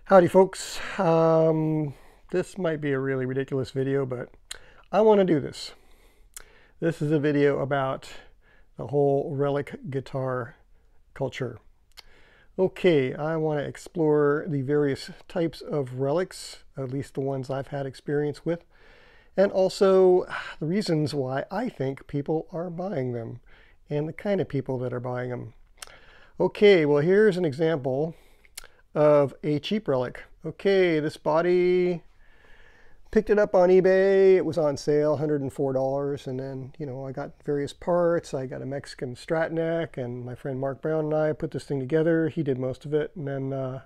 Howdy folks. This might be a really ridiculous video, but I want to do this. This is a video about the whole relic guitar culture. Okay, I want to explore the various types of relics, at least the ones I've had experience with, and also the reasons why I think people are buying them and the kind of people that are buying them. Okay, well here's an example of a cheap relic. Okay, this body, picked it up on eBay. It was on sale, $104. And then, I got various parts. I got a Mexican Strat neck, and my friend Mark Brown and I put this thing together. He did most of it. And then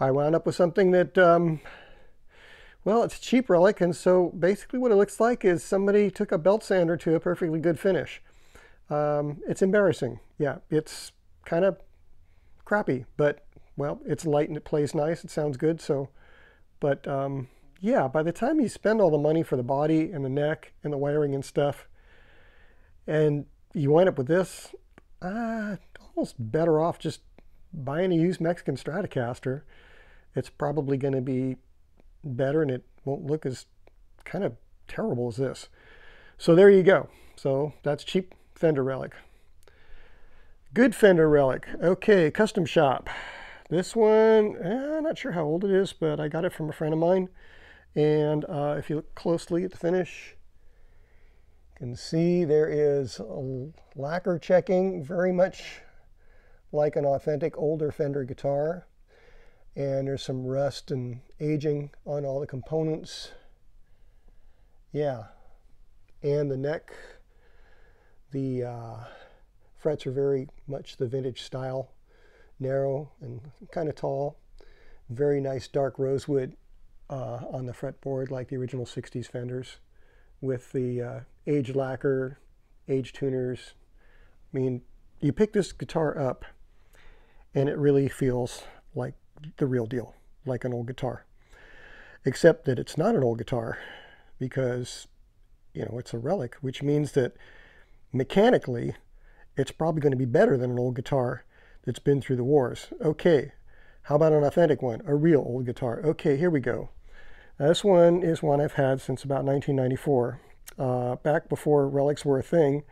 I wound up with something that, well, it's a cheap relic. And so basically what it looks like is somebody took a belt sander to a perfectly good finish. It's embarrassing. Yeah, it's kind of crappy, but well, it's light and it plays nice. It sounds good. So, but yeah, by the time you spend all the money for the body and the neck and the wiring and stuff, and you wind up with this, almost better off just buying a used Mexican Stratocaster. It's probably going to be better and it won't look as kind of terrible as this. So there you go. So that's cheap Fender relic. Good Fender relic. Okay, custom shop. This one, I'm not sure how old it is, but I got it from a friend of mine. And if you look closely at the finish, you can see there is a lacquer checking, very much like an authentic older Fender guitar. And there's some rust and aging on all the components. Yeah. And the neck, the frets are very much the vintage style. Narrow and kind of tall. Very nice dark rosewood on the fretboard like the original 60s Fenders with the aged lacquer, aged tuners. I mean, you pick this guitar up and it really feels like the real deal, like an old guitar. Except that it's not an old guitar because, it's a relic, which means that mechanically it's probably going to be better than an old guitar that's been through the wars. Okay, how about an authentic one, a real old guitar? Okay, here we go. Now, this one is one I've had since about 1994. Back before relics were a thing,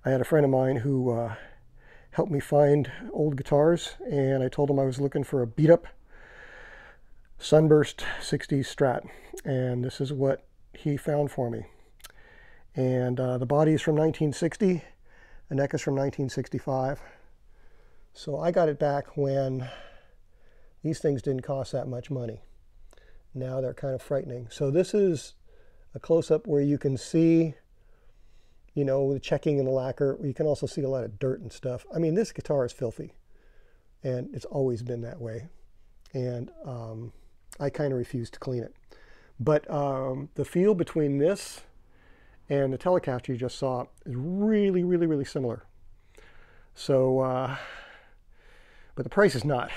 I had a friend of mine who helped me find old guitars, and I told him I was looking for a beat-up Sunburst 60s Strat, and this is what he found for me. And the body is from 1960, the neck is from 1965. So I got it back when these things didn't cost that much money. Now they're kind of frightening. So this is a close-up where you can see, the checking in the lacquer. You can also see a lot of dirt and stuff. I mean, this guitar is filthy, and it's always been that way. And I kind of refuse to clean it. But the feel between this and the Telecaster you just saw is really, really, really similar. So, but the price is not.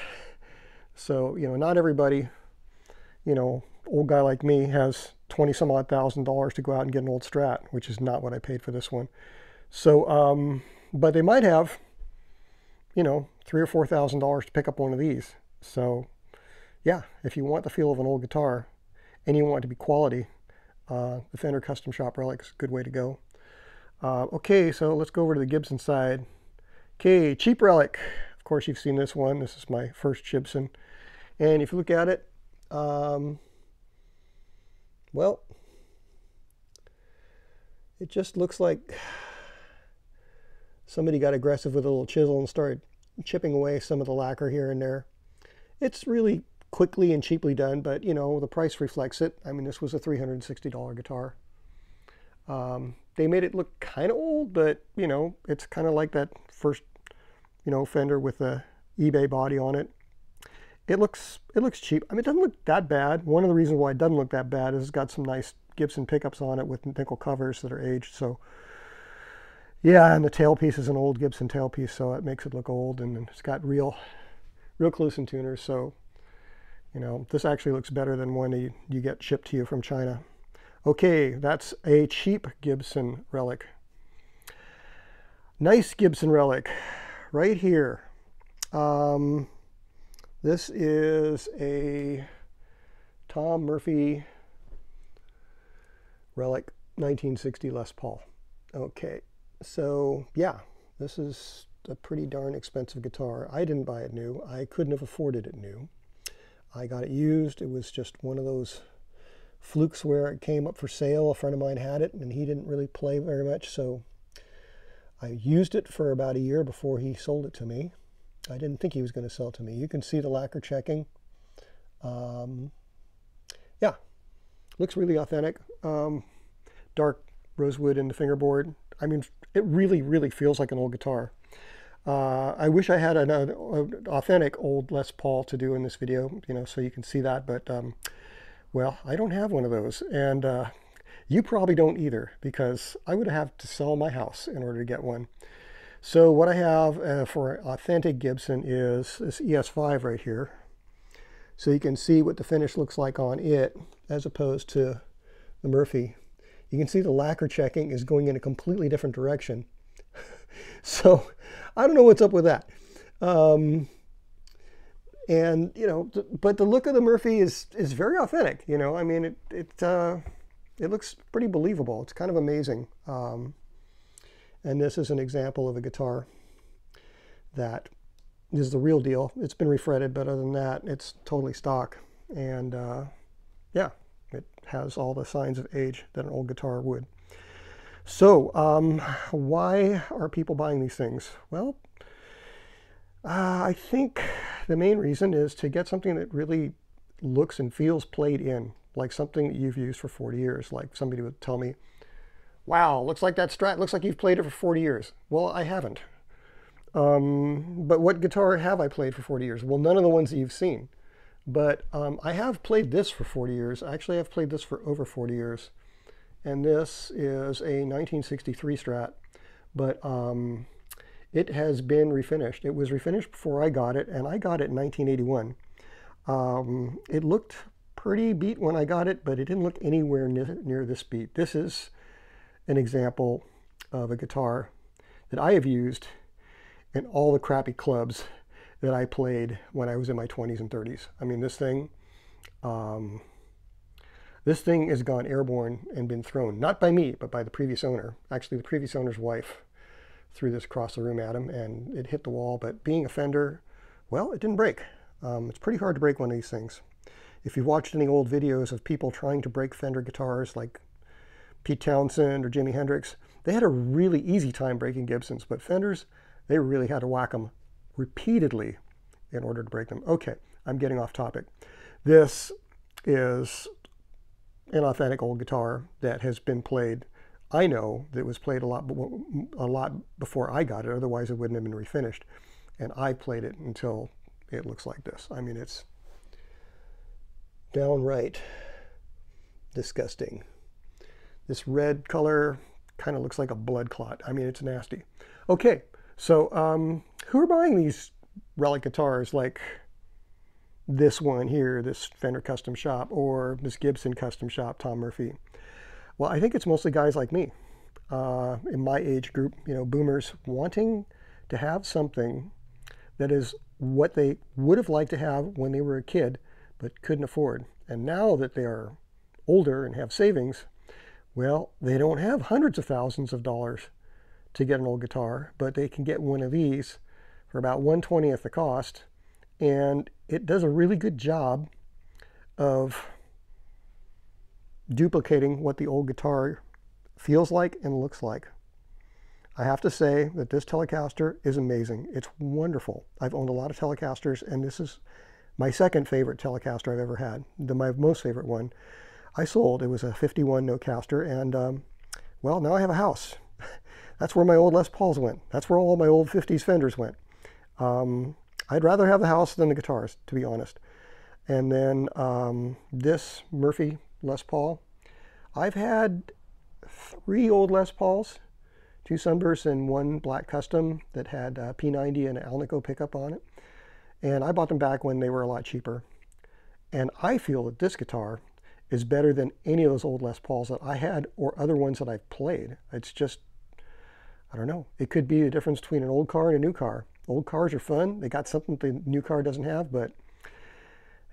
So, not everybody, old guy like me has 20 some odd $1,000 to go out and get an old Strat, which is not what I paid for this one. So, but they might have, $3,000 or $4,000 to pick up one of these. So, yeah, if you want the feel of an old guitar and you want it to be quality, the Fender Custom Shop Relic is a good way to go. Okay, so let's go over to the Gibson side. Okay, cheap relic. Of course, you've seen this one. This is my first Gibson. And if you look at it, well, it just looks like somebody got aggressive with a little chisel and started chipping away some of the lacquer here and there. It's really quickly and cheaply done, but, the price reflects it. I mean, this was a $360 guitar. They made it look kind of old, but, it's kind of like that first Fender with the eBay body on it. It looks cheap. I mean, it doesn't look that bad. One of the reasons why it doesn't look that bad is it's got some nice Gibson pickups on it with nickel covers that are aged. So yeah, and the tailpiece is an old Gibson tailpiece, so it makes it look old, and it's got real close-in tuners. So this actually looks better than one you get shipped to you from China. Okay, that's a cheap Gibson relic. Nice Gibson relic right here. This is a Tom Murphy Relic 1960 Les Paul. Okay, so yeah, this is a pretty darn expensive guitar. I didn't buy it new. I couldn't have afforded it new. I got it used. It was just one of those flukes where it came up for sale. A friend of mine had it and he didn't really play very much, so I used it for about a year before he sold it to me. I didn't think he was going to sell it to me. You can see the lacquer checking. Yeah, looks really authentic. Dark rosewood in the fingerboard. I mean, it really, really feels like an old guitar. I wish I had an authentic old Les Paul to do in this video, you know, so you can see that, but well, I don't have one of those, and you probably don't either, because I would have to sell my house in order to get one. So what I have for authentic Gibson is this ES5 right here. So you can see what the finish looks like on it as opposed to the Murphy. You can see the lacquer checking is going in a completely different direction. So I don't know what's up with that. And, you know, but the look of the Murphy is very authentic. You know, I mean, it looks pretty believable. It's kind of amazing. And this is an example of a guitar that is the real deal. It's been refretted, but other than that, it's totally stock. And yeah, it has all the signs of age that an old guitar would. So why are people buying these things? Well, I think the main reason is to get something that really looks and feels played in, like something that you've used for 40 years. Like somebody would tell me, wow, looks like that Strat, looks like you've played it for 40 years. Well, I haven't. But what guitar have I played for 40 years? Well, none of the ones that you've seen. But I have played this for 40 years. Actually, I've played this for over 40 years. And this is a 1963 Strat. But it has been refinished. It was refinished before I got it, and I got it in 1981. It looked pretty beat when I got it, but it didn't look anywhere near this beat. This is an example of a guitar that I have used in all the crappy clubs that I played when I was in my 20s and 30s. I mean, this thing has gone airborne and been thrown, not by me, but by the previous owner. Actually, the previous owner's wife threw this across the room at him, and it hit the wall. But being a Fender, well, it didn't break. It's pretty hard to break one of these things. If you've watched any old videos of people trying to break Fender guitars, like Pete Townsend or Jimi Hendrix, they had a really easy time breaking Gibsons, but Fenders, they really had to whack them repeatedly in order to break them. Okay, I'm getting off topic. This is an authentic old guitar that has been played. I know that it was played a lot before I got it, otherwise it wouldn't have been refinished. And I played it until it looks like this. I mean, it's downright disgusting. This red color kind of looks like a blood clot. I mean, it's nasty. Okay, so who are buying these relic guitars like this one here, this Fender Custom Shop, or this Gibson Custom Shop, Tom Murphy? Well, I think it's mostly guys like me in my age group, you know, boomers, wanting to have something that is what they would have liked to have when they were a kid, but couldn't afford. And now that they are older and have savings, well, they don't have hundreds of thousands of dollars to get an old guitar, but they can get one of these for about 1/20th the cost, and it does a really good job of duplicating what the old guitar feels like and looks like. I have to say that this Telecaster is amazing. It's wonderful. I've owned a lot of Telecasters, and this is my second favorite Telecaster I've ever had. My most favorite one I sold. It was a 51 Nocaster, and well, now I have a house. That's where my old Les Pauls went. That's where all my old 50s Fenders went. I'd rather have the house than the guitars, to be honest. And then this Murphy Les Paul. I've had 3 old Les Pauls, 2 Sunbursts and 1 Black Custom that had P90 and an Alnico pickup on it. And I bought them back when they were a lot cheaper. And I feel that this guitar is better than any of those old Les Pauls that I had or other ones that I've played. It's just, I don't know. It could be the difference between an old car and a new car. Old cars are fun. They got something the new car doesn't have, but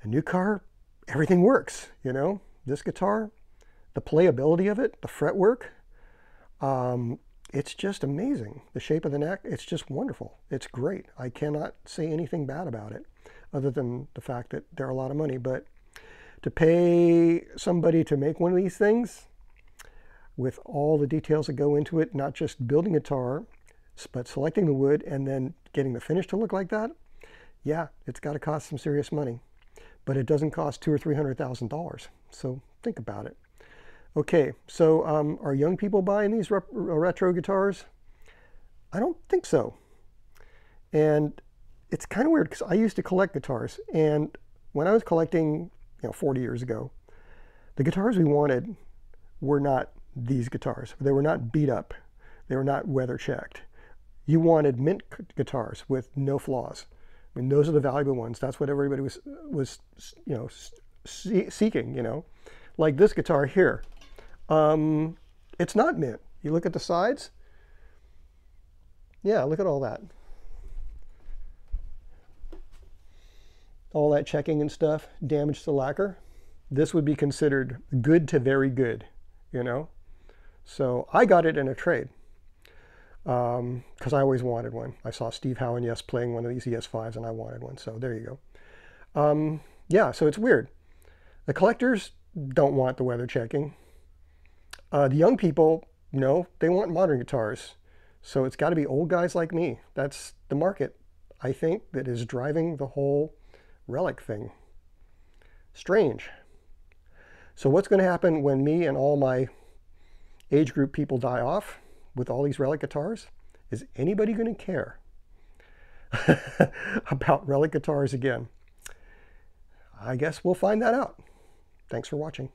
A new car, everything works, you know. This guitar, the playability of it, the fretwork, it's just amazing. The shape of the neck, it's just wonderful. It's great. I cannot say anything bad about it, other than the fact that they're a lot of money. But to pay somebody to make one of these things, with all the details that go into it, not just building a guitar, but selecting the wood and then getting the finish to look like that, yeah, it's got to cost some serious money. But it doesn't cost $200,000 or $300,000. So think about it. Okay, so are young people buying these retro guitars? I don't think so. And it's kind of weird because I used to collect guitars. And when I was collecting, 40 years ago, the guitars we wanted were not these guitars. They were not beat up. They were not weather checked. You wanted mint guitars with no flaws. I mean, those are the valuable ones. That's what everybody was seeking, Like this guitar here. It's not mint. You look at the sides. Yeah, look at all that. All that checking and stuff, damage to lacquer. This would be considered good to very good, So I got it in a trade because I always wanted one. I saw Steve Howe and Yes playing one of these ES5s and I wanted one. So there you go. Yeah, so it's weird. The collectors don't want the weather checking. The young people, they want modern guitars. So it's got to be old guys like me. That's the market, I think, that is driving the whole relic thing. Strange. So what's going to happen when me and all my age group people die off with all these relic guitars? Is anybody going to care about relic guitars again? I guess we'll find that out. Thanks for watching.